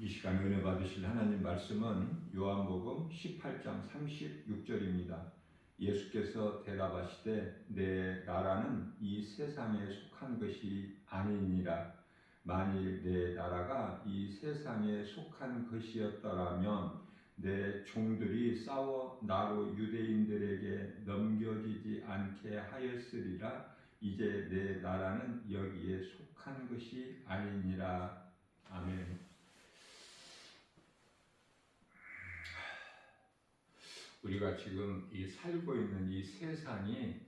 이 시간 은혜 받으실 하나님 말씀은 요한복음 18장 36절입니다. 예수께서 대답하시되 내 나라는 이 세상에 속한 것이 아니니라. 만일 내 나라가 이 세상에 속한 것이었더라면 내 종들이 싸워 나로 유대인들에게 넘겨지지 않게 하였으리라. 이제 내 나라는 여기에 속한 것이 아니니라. 아멘. 우리가 지금 이 살고 있는 이 세상이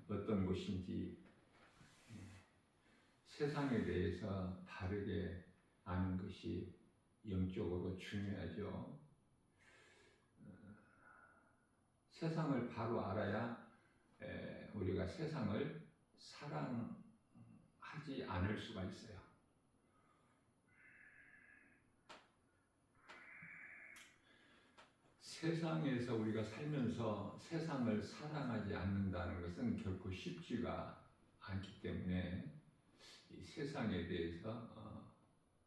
어떤 곳인지 세상에 대해서 바르게 아는 것이 영적으로 중요하죠. 세상을 바로 알아야 우리가 세상을 사랑하지 않을 수가 있어요. 세상에서 우리가 살면서 세상을 사랑하지 않는다는 것은 결코 쉽지가 않기 때문에 이 세상에 대해서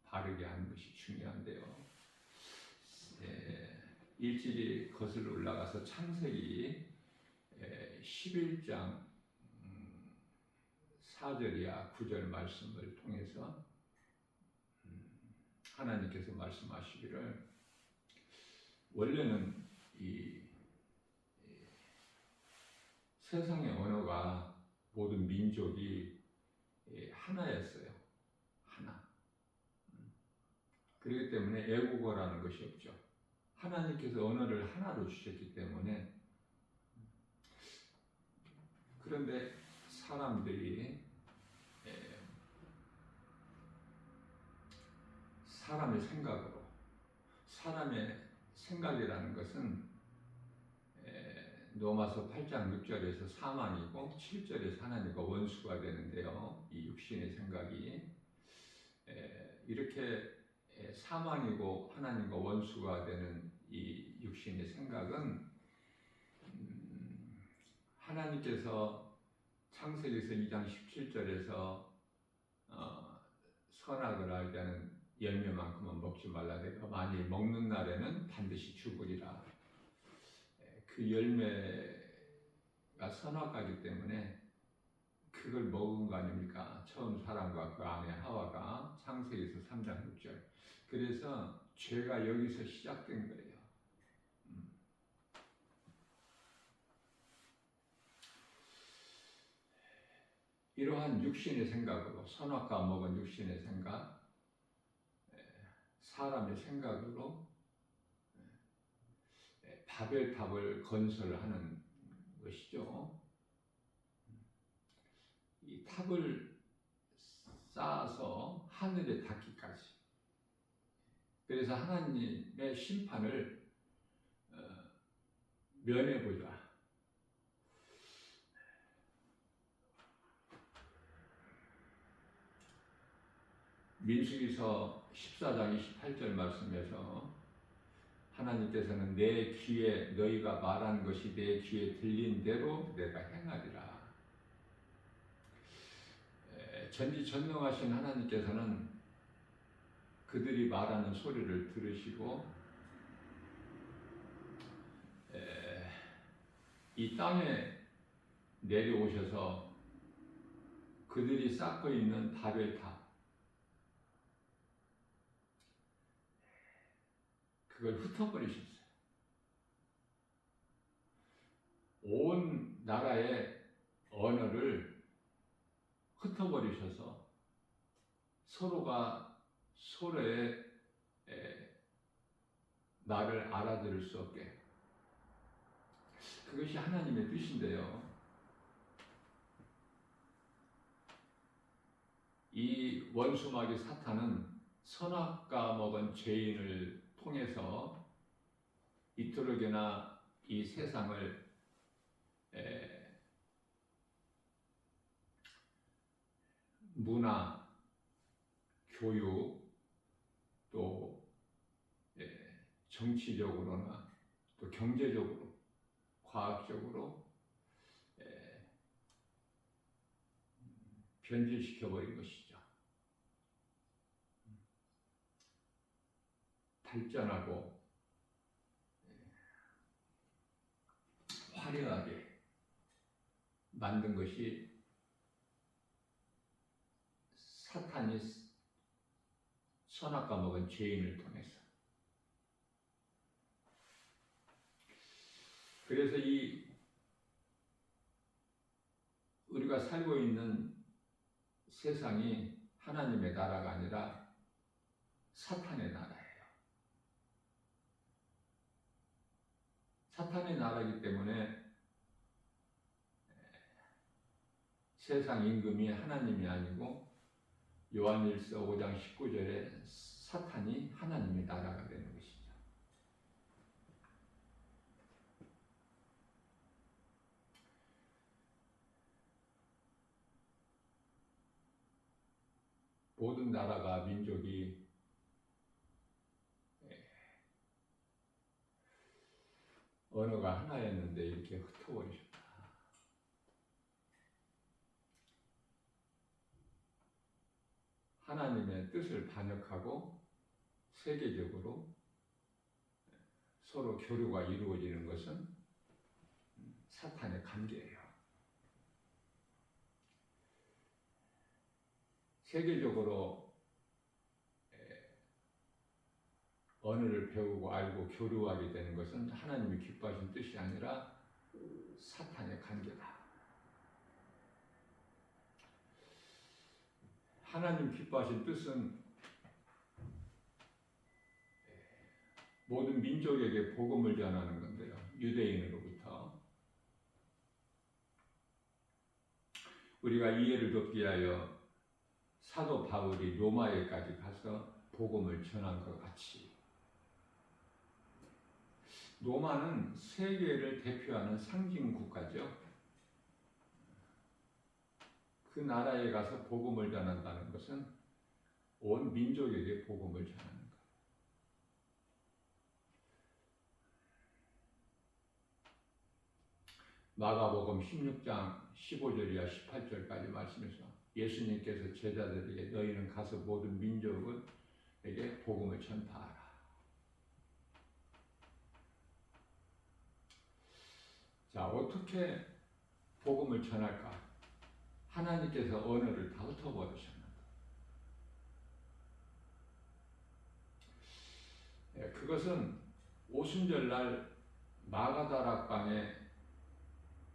바르게 하는 것이 중요한데요. 일찍이 거슬러 올라가서 창세기 11장 4절이야 9절 말씀을 통해서 하나님께서 말씀하시기를 원래는 이 세상의 언어가 모든 민족이 하나였어요. 하나. 그렇기 때문에 애국어라는 것이 없죠. 하나님께서 언어를 하나로 주셨기 때문에. 그런데 사람들이 사람의 생각으로, 사람의 생각이라는 것은 로마서 8장 6절에서 사망이고 7절에서 하나님과 원수가 되는데요. 이 육신의 생각이 이렇게 사망이고 하나님과 원수가 되는 이 육신의 생각은 하나님께서 창세기에서 2장 17절에서 선악을 알게 하는 열매만큼은 먹지 말라. 내가 만일 먹는 날에는 반드시 죽으리라. 그 열매가 선악과이기 때문에 그걸 먹은 거 아닙니까? 처음 사람과 그 아내 하와가 창세기에서 3장 6절. 그래서 죄가 여기서 시작된 거예요. 이러한 육신의 생각으로, 선악과 먹은 육신의 생각, 사람의 생각으로 바벨탑을 건설하는 것이죠. 이 탑을 쌓아서 하늘에 닿기까지. 그래서 하나님의 심판을 면해보자. 민수기서 14장 28절 말씀에서 하나님께서는 내 귀에 너희가 말한 것이 내 귀에 들린 대로 내가 행하리라. 전지전능하신 하나님께서는 그들이 말하는 소리를 들으시고 이 땅에 내려오셔서 그들이 쌓고 있는 바벨탑 그걸 흩어버리셨어요. 온 나라의 언어를 흩어버리셔서 서로가 서로의 말을 알아들을 수 없게. 그것이 하나님의 뜻인데요. 이 원수마귀 사탄은 선악과 먹은 죄인을 통해서 이토록이나 이 세상을 문화, 교육, 또 정치적으로나 또 경제적으로, 과학적으로 변질시켜버린 것이죠. 발전하고 화려하게 만든 것이 사탄이 선악과 먹은 죄인을 통해서. 그래서 우리가 살고 있는 세상이 하나님의 나라가 아니라 사탄의 나라예요. 사탄의 나라이기 때문에 세상 임금이 하나님이 아니고 요한일서 5장 19절에 사탄이 하나님의 나라가 되는 것이죠. 모든 나라가 민족이 언어가 하나였는데 이렇게 흩어버리셨다. 하나님의 뜻을 반역하고 세계적으로 서로 교류가 이루어지는 것은 사탄의 관계예요. 세계적으로 언어를 배우고 알고 교류하게 되는 것은 하나님이 기뻐하신 뜻이 아니라 사탄의 관계다. 하나님 기뻐하신 뜻은 모든 민족에게 복음을 전하는 건데요. 유대인으로부터 우리가 이해를 돕기 위하여 사도 바울이 로마에까지 가서 복음을 전한 것 같이 로마는 세계를 대표하는 상징 국가죠. 그 나라에 가서 복음을 전한다는 것은 온 민족에게 복음을 전하는 것. 마가복음 16장 15절이야 18절까지 말씀에서 예수님께서 제자들에게 너희는 가서 모든 민족에게 복음을 전파하라. 자, 어떻게 복음을 전할까? 하나님께서 언어를 다 흩어버리셨는데 그것은 오순절날 마가다락방에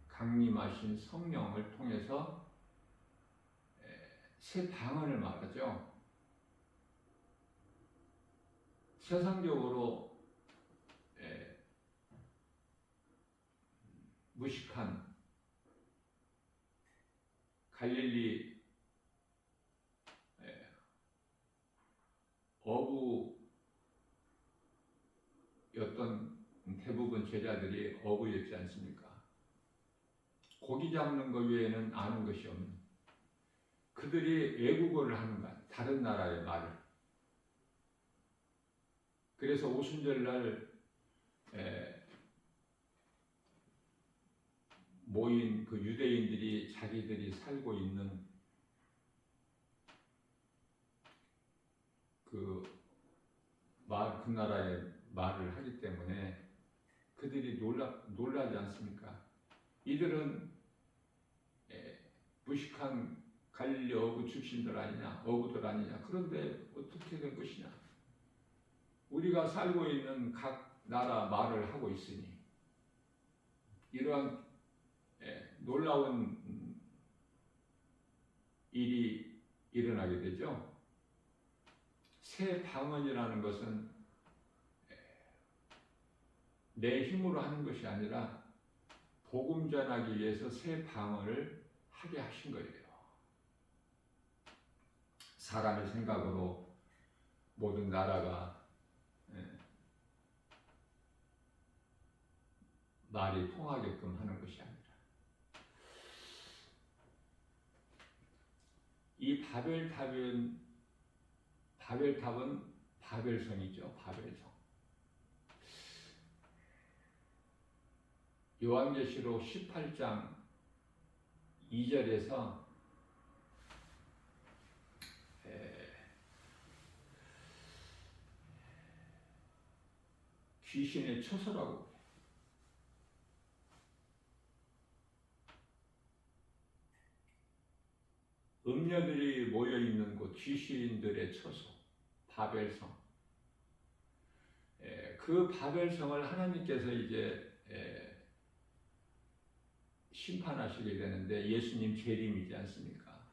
강림하신 성령을 통해서 새 방언을 말하죠. 세상적으로 무식한 갈릴리 어부였던 대부분 제자들이 어부였지 않습니까? 고기 잡는 것 외에는 아는 것이 없는 그들이 외국어를 하는 거야. 다른 나라의 말을. 그래서 오순절날 모인 그 유대인들이 자기들이 살고 있는 그 나라의 말을 하기 때문에 그들이 놀라지 않습니까? 이들은 무식한 갈릴리 어부 출신들 아니냐, 어부들 아니냐. 그런데 어떻게 된 것이냐? 우리가 살고 있는 각 나라 말을 하고 있으니 이러한 놀라운 일이 일어나게 되죠. 새 방언이라는 것은 내 힘으로 하는 것이 아니라 복음 전하기 위해서 새 방언을 하게 하신 거예요. 사람의 생각으로 모든 나라가 말이 통하게끔 하는 것이 아니라 이 바벨탑은 바벨성이죠. 바벨성. 요한계시록 18장 2절에서 귀신의 처소라고. 음녀들이 모여있는 곳, 귀신들의 처소, 바벨성. 그 바벨성을 하나님께서 이제 심판하시게 되는데, 예수님 재림이지 않습니까?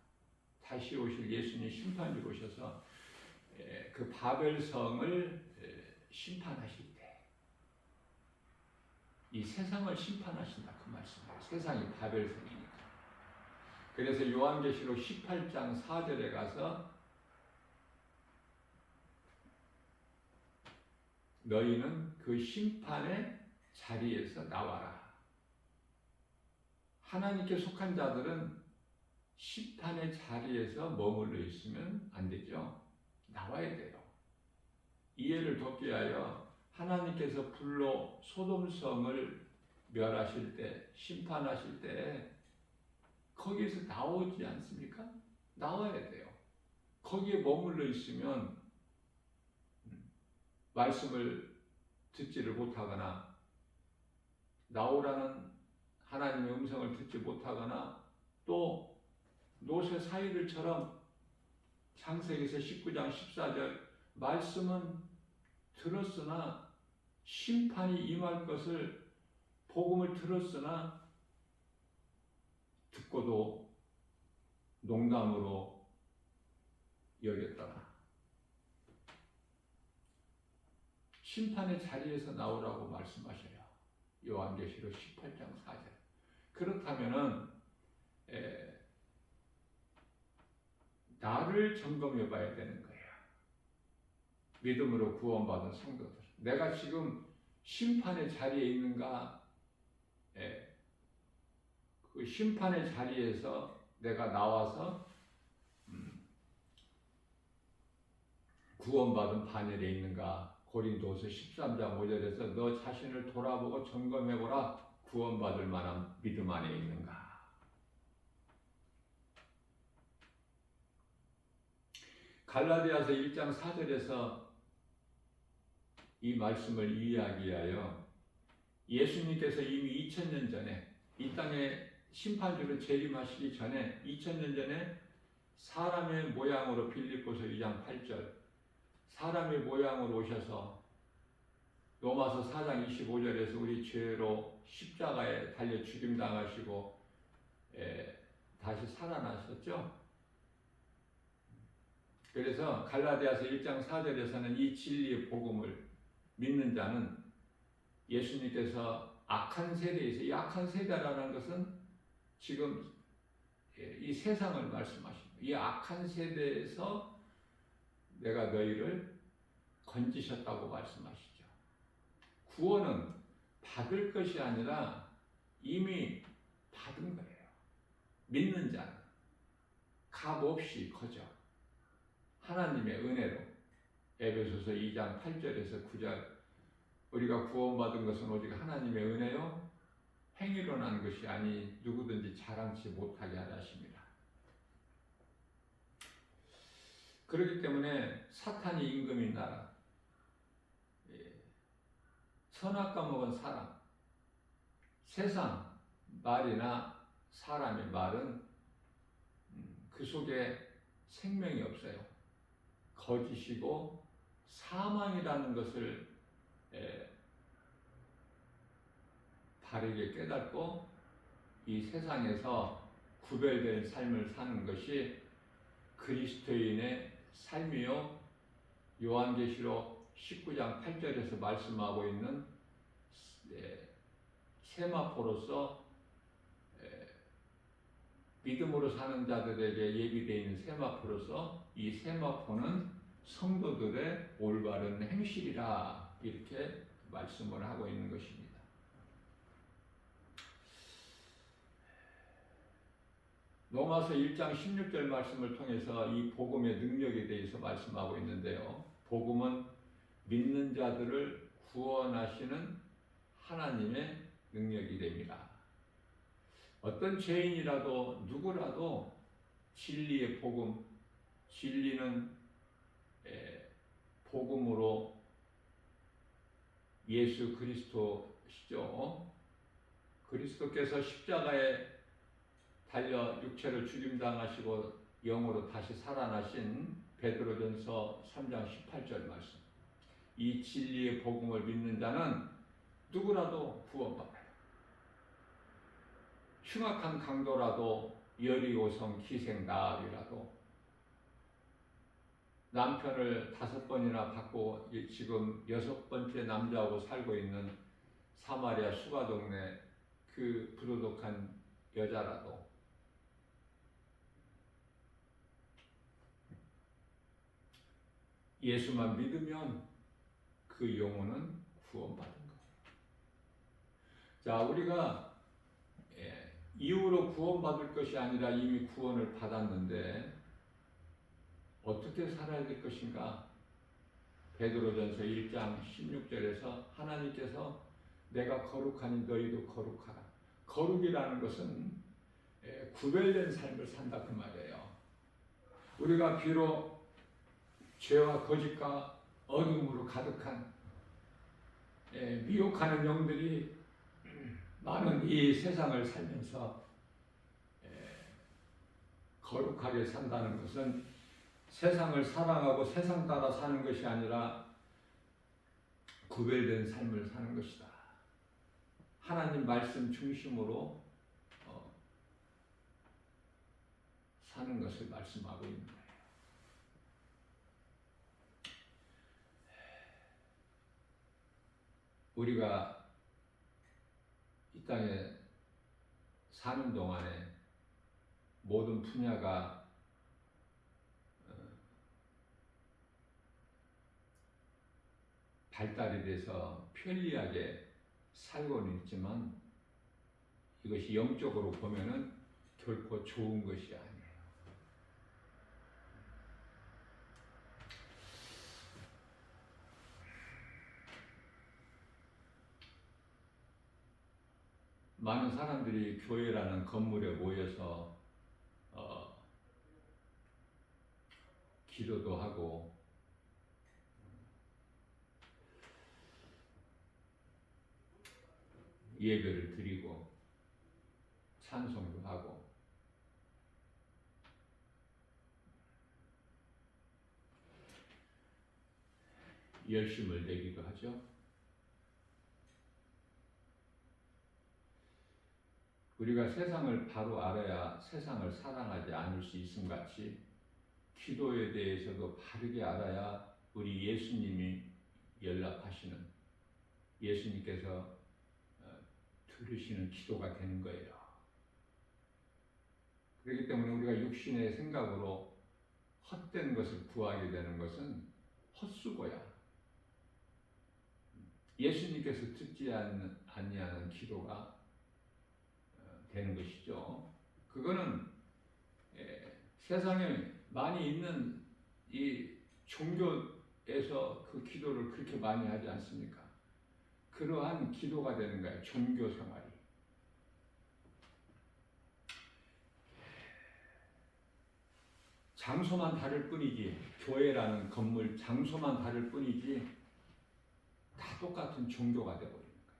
다시 오실 예수님 심판주로 오셔서 그 바벨성을 심판하실 때 이 세상을 심판하신다, 그 말씀이에요. 세상이 바벨성이니까. 그래서 요한계시록 18장 4절에 가서 너희는 그 심판의 자리에서 나와라. 하나님께 속한 자들은 심판의 자리에서 머물러 있으면 안 되죠. 나와야 돼요. 이해를 돕기 위하여 하나님께서 불로 소돔성을 멸하실 때, 심판하실 때 거기에서 나오지 않습니까? 나와야 돼요. 거기에 머물러 있으면 말씀을 듣지를 못하거나, 나오라는 하나님의 음성을 듣지 못하거나, 또 노새 사이들처럼 창세기에서 19장 14절 말씀은 들었으나 심판이 임할 것을, 복음을 들었으나 듣고도 농담으로 여겼더라. 심판의 자리에서 나오라고 말씀하셔요. 요한계시록 18장 4절. 그렇다면은 나를 점검해 봐야 되는 거예요. 믿음으로 구원받은 성도들. 내가 지금 심판의 자리에 있는가? 그 심판의 자리에서 내가 나와서 구원받은 반열에 있는가? 고린도서 13장 5절에서 너 자신을 돌아보고 점검해보라. 구원받을 만한 믿음 안에 있는가? 갈라디아서 1장 4절에서 이 말씀을 이야기하여 예수님께서 이미 2000년 전에 이 땅에 심판주로 재림하시기 전에 2000년 전에 사람의 모양으로, 빌립보서 2장 8절, 사람의 모양으로 오셔서 로마서 4장 25절에서 우리 죄로 십자가에 달려 죽임당하시고 다시 살아나셨죠. 그래서 갈라디아서 1장 4절에서는 이 진리의 복음을 믿는 자는 예수님께서 악한 세대에서, 이 악한 세대라는 것은 지금 이 세상을 말씀하십니다. 이 악한 세대에서 내가 너희를 건지셨다고 말씀하시죠. 구원은 받을 것이 아니라 이미 받은 거예요. 믿는 자는 값없이 거저 하나님의 은혜로. 에베소서 2장 8절에서 9절, 우리가 구원받은 것은 오직 하나님의 은혜요 행위로 난 것이 아니 누구든지 자랑치 못하게 하라 하십니다. 그렇기 때문에 사탄이 임금인 나라, 선악과 먹은 사람, 세상 말이나 사람의 말은 그 속에 생명이 없어요. 거짓이고 사망이라는 것을 바르게 깨닫고 이 세상에서 구별된 삶을 사는 것이 그리스도인의 삶이요, 요한계시록 19장 8절에서 말씀하고 있는 세마포로서 믿음으로 사는 자들에게 예비되어 있는 세마포로서, 이 세마포는 성도들의 올바른 행실이라, 이렇게 말씀을 하고 있는 것입니다. 로마서 1장 16절 말씀을 통해서 이 복음의 능력에 대해서 말씀하고 있는데요. 복음은 믿는 자들을 구원하시는 하나님의 능력이 됩니다. 어떤 죄인이라도 누구라도 진리의 복음, 진리는 복음으로 예수 그리스도시죠. 그리스도께서 십자가에 달려 육체를 죽임당하시고 영으로 다시 살아나신 베드로전서 3장 18절 말씀. 이 진리의 복음을 믿는 자는 누구라도 구원받아요. 흉악한 강도라도 여리고성 기생나으리라도 남편을 5번이나 받고 지금 6번째 남자하고 살고 있는 사마리아 수가동네 그 부도덕한 여자라도 예수만 믿으면 그 영혼은 구원받은 거예요. 자, 우리가 이후로 구원받을 것이 아니라 이미 구원을 받았는데 어떻게 살아야 될 것인가? 베드로전서 1장 16절에서 하나님께서 내가 거룩하니 너희도 거룩하라. 거룩이라는 것은 구별된 삶을 산다 그 말이에요. 우리가 비록 죄와 거짓과 어둠으로 가득한 미혹하는 영들이 많은 이 세상을 살면서 거룩하게 산다는 것은 세상을 사랑하고 세상 따라 사는 것이 아니라 구별된 삶을 사는 것이다. 하나님 말씀 중심으로 사는 것을 말씀하고 있는 거예요. 우리가 이 땅에 사는 동안에 모든 분야가 발달이 돼서 편리하게 살고는 있지만 이것이 영적으로 보면은 결코 좋은 것이 아니에요. 많은 사람들이 교회라는 건물에 모여서 기도도 하고 예배를 드리고 찬송도 하고 열심을 내기도 하죠. 우리가 세상을 바로 알아야 세상을 사랑하지 않을 수 있음 같이 기도에 대해서도 바르게 알아야 우리 예수님이 연락하시는 예수님께서 들으시는 기도가 되는 거예요. 그렇기 때문에 우리가 육신의 생각으로 헛된 것을 구하게 되는 것은 헛수고야. 예수님께서 듣지 아니하는 기도가 되는 것이죠. 그거는 세상에 많이 있는 이 종교에서 그 기도를 그렇게 많이 하지 않습니까? 그러한 기도가 되는 거예요. 종교 생활이. 장소만 다를 뿐이지, 교회라는 건물 장소만 다를 뿐이지 다 똑같은 종교가 되어버리는 거예요.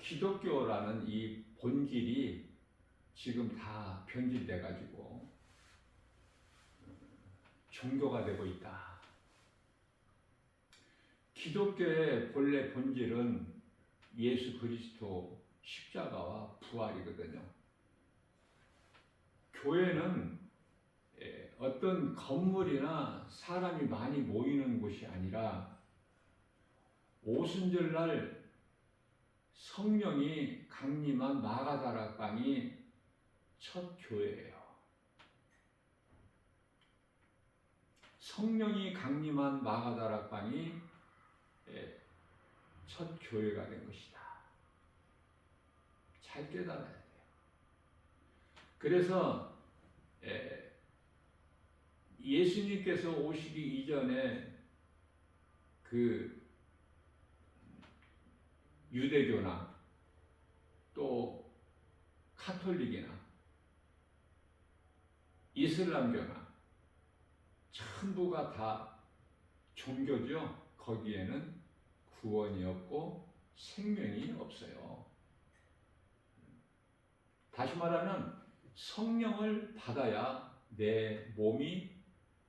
기독교라는 이 본질이 지금 다 변질돼 가지고 종교가 되고 있다. 기독교의 본래 본질은 예수 그리스도 십자가와 부활이거든요. 교회는 어떤 건물이나 사람이 많이 모이는 곳이 아니라 오순절날 성령이 강림한 마가다락방이 첫 교회예요. 성령이 강림한 마가다락방이 첫 교회가 된 것이다. 잘 깨달아야 돼요. 그래서 예수님께서 오시기 이전에 그 유대교나 또 카톨릭이나 이슬람교나 전부가 다 종교죠. 거기에는 구원이 없고 생명이 없어요. 다시 말하면 성령을 받아야 내 몸이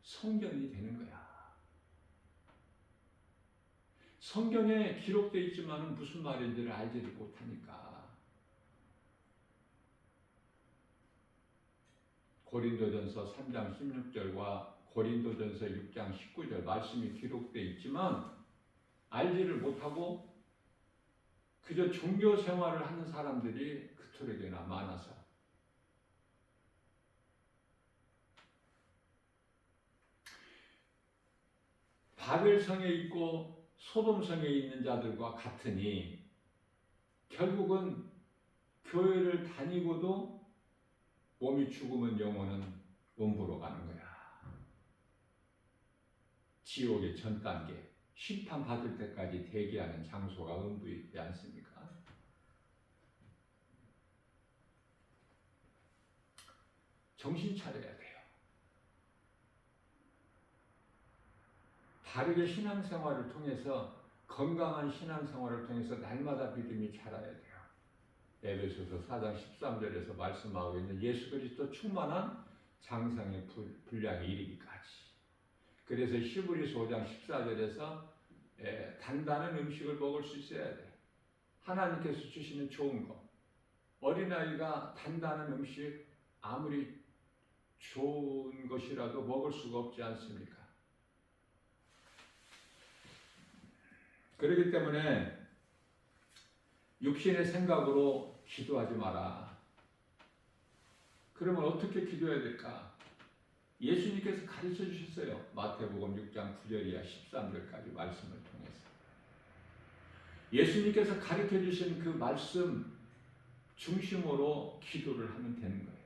성전이 되는 거야. 성경에 기록되어 있지만 무슨 말인지를 알지를 못하니까. 고린도전서 3장 16절과 고린도전서 6장 19절 말씀이 기록되어 있지만 알지를 못하고 그저 종교 생활을 하는 사람들이 그토록이나 많아서 바벨성에 있고 소돔성에 있는 자들과 같으니 결국은 교회를 다니고도 몸이 죽으면 영혼은 음부로 가는 거야. 지옥의 전 단계, 심판 받을 때까지 대기하는 장소가 음부이지 않습니까? 정신 차려야 돼요. 바르게 신앙생활을 통해서, 건강한 신앙생활을 통해서 날마다 믿음이 자라야 돼요. 에베소서 4장 13절에서 말씀하고 있는 예수 그리스도 충만한 장성의 분량에 이르기까지. 그래서 히브리서 5장 14절에서 단단한 음식을 먹을 수 있어야 돼. 하나님께서 주시는 좋은 거. 어린아이가 단단한 음식 아무리 좋은 것이라도 먹을 수가 없지 않습니까? 그렇기 때문에 육신의 생각으로 기도하지 마라. 그러면 어떻게 기도해야 될까? 예수님께서 가르쳐 주셨어요. 마태복음 6장 9절이야 13절까지 말씀을 통해서. 예수님께서 가르쳐 주신 그 말씀 중심으로 기도를 하면 되는 거예요.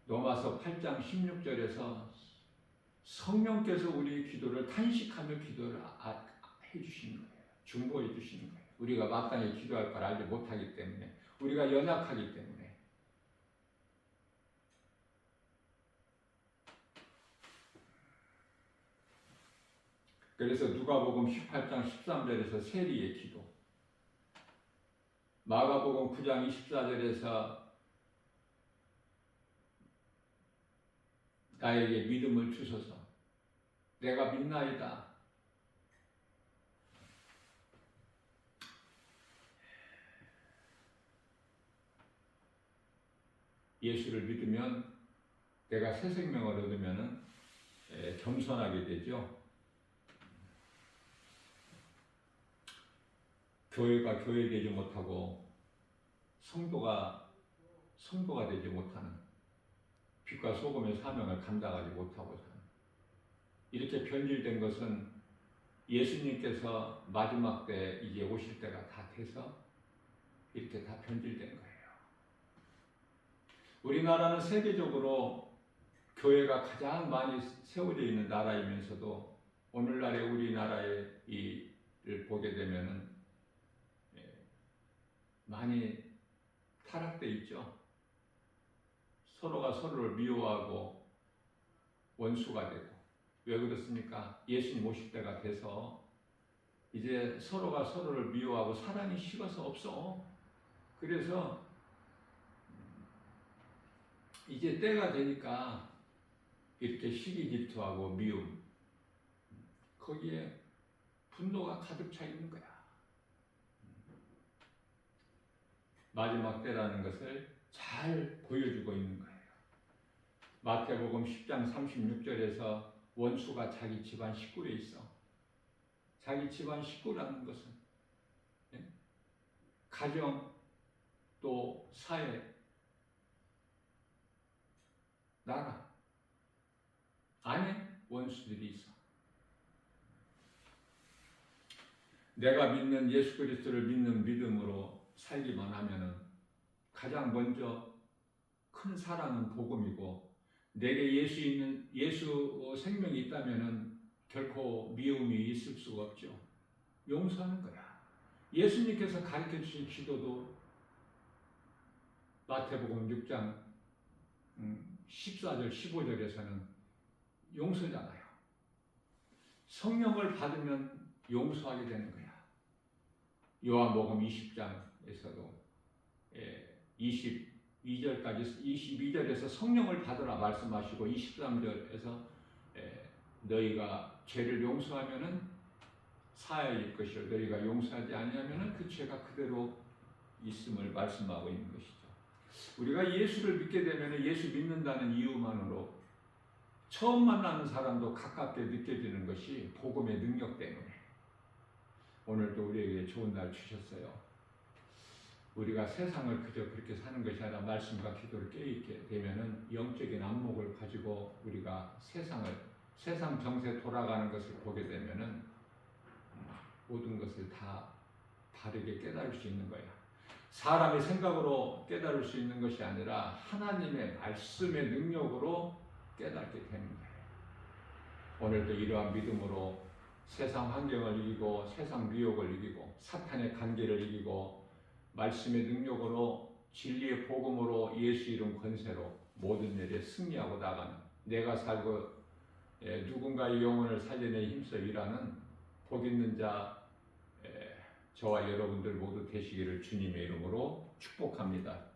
로마서 8장 16절에서 성령께서 우리의 기도를 탄식하며 기도를 해주시는 거예요. 중보해 주시는 거예요. 우리가 마땅히 기도할 걸 알지 못하기 때문에, 우리가 연약하기 때문에. 그래서 누가복음 18장 13절에서 세리의 기도, 마가복음 9장 24절에서 나에게 믿음을 주소서, 내가 믿나이다. 예수를 믿으면, 내가 새 생명을 얻으면 겸손하게 되죠. 교회가 교회되지 못하고 성도가 되지 못하는, 빛과 소금의 사명을 감당하지 못하고 사는, 이렇게 변질된 것은 예수님께서 마지막 때 이제 오실 때가 다 돼서 이렇게 다 변질된 거예요. 우리나라는 세계적으로 교회가 가장 많이 세워져 있는 나라이면서도 오늘날의 우리나라의 이를 보게 되면은 많이 타락돼 있죠. 서로가 서로를 미워하고 원수가 되고. 왜 그렇습니까? 예수님 오실 때가 돼서 이제 서로가 서로를 미워하고 사랑이 식어서 없어. 그래서 이제 때가 되니까 이렇게 시기 질투하고 미움, 거기에 분노가 가득 차 있는 거야. 마지막 때라는 것을 잘 보여주고 있는 거예요. 마태복음 10장 36절에서 원수가 자기 집안 식구에 있어. 자기 집안 식구라는 것은 가정, 또 사회, 나라 안에 원수들이 있어. 내가 믿는 예수 그리스도를 믿는 믿음으로 살기만 하면은 가장 먼저 큰 사랑은 복음이고, 내게 예수 생명이 있다면은 결코 미움이 있을 수가 없죠. 용서하는 거야. 예수님께서 가르쳐 주신 기도도 마태복음 6장 14절 15절에서는 용서잖아요. 성령을 받으면 용서하게 되는 거야. 요한복음 20장에서도 22절까지 22절에서 성령을 받으라 말씀하시고 23절에서 너희가 죄를 용서하면은 사하여질 것이요 너희가 용서하지 아니하면은 그 죄가 그대로 있음을 말씀하고 있는 것이죠. 우리가 예수를 믿게 되면 예수 믿는다는 이유만으로 처음 만나는 사람도 가깝게 느껴지는 것이 복음의 능력 때문에 오늘도 우리에게 좋은 날 주셨어요. 우리가 세상을 그저 그렇게 사는 것이 아니라 말씀과 기도를 깨있게 되면은 영적인 안목을 가지고 우리가 세상 정세 돌아가는 것을 보게 되면은 모든 것을 다 다르게 깨달을 수 있는 거야. 사람의 생각으로 깨달을 수 있는 것이 아니라 하나님의 말씀의 능력으로 깨닫게 되는 거예요. 오늘도 이러한 믿음으로 세상 환경을 이기고 세상 미혹을 이기고 사탄의 관계를 이기고 말씀의 능력으로 진리의 복음으로 예수 이름 권세로 모든 일에 승리하고 나가는 내가 살고 누군가의 영혼을 살려내 힘써 일하는 복 있는 자 저와 여러분들 모두 되시기를 주님의 이름으로 축복합니다.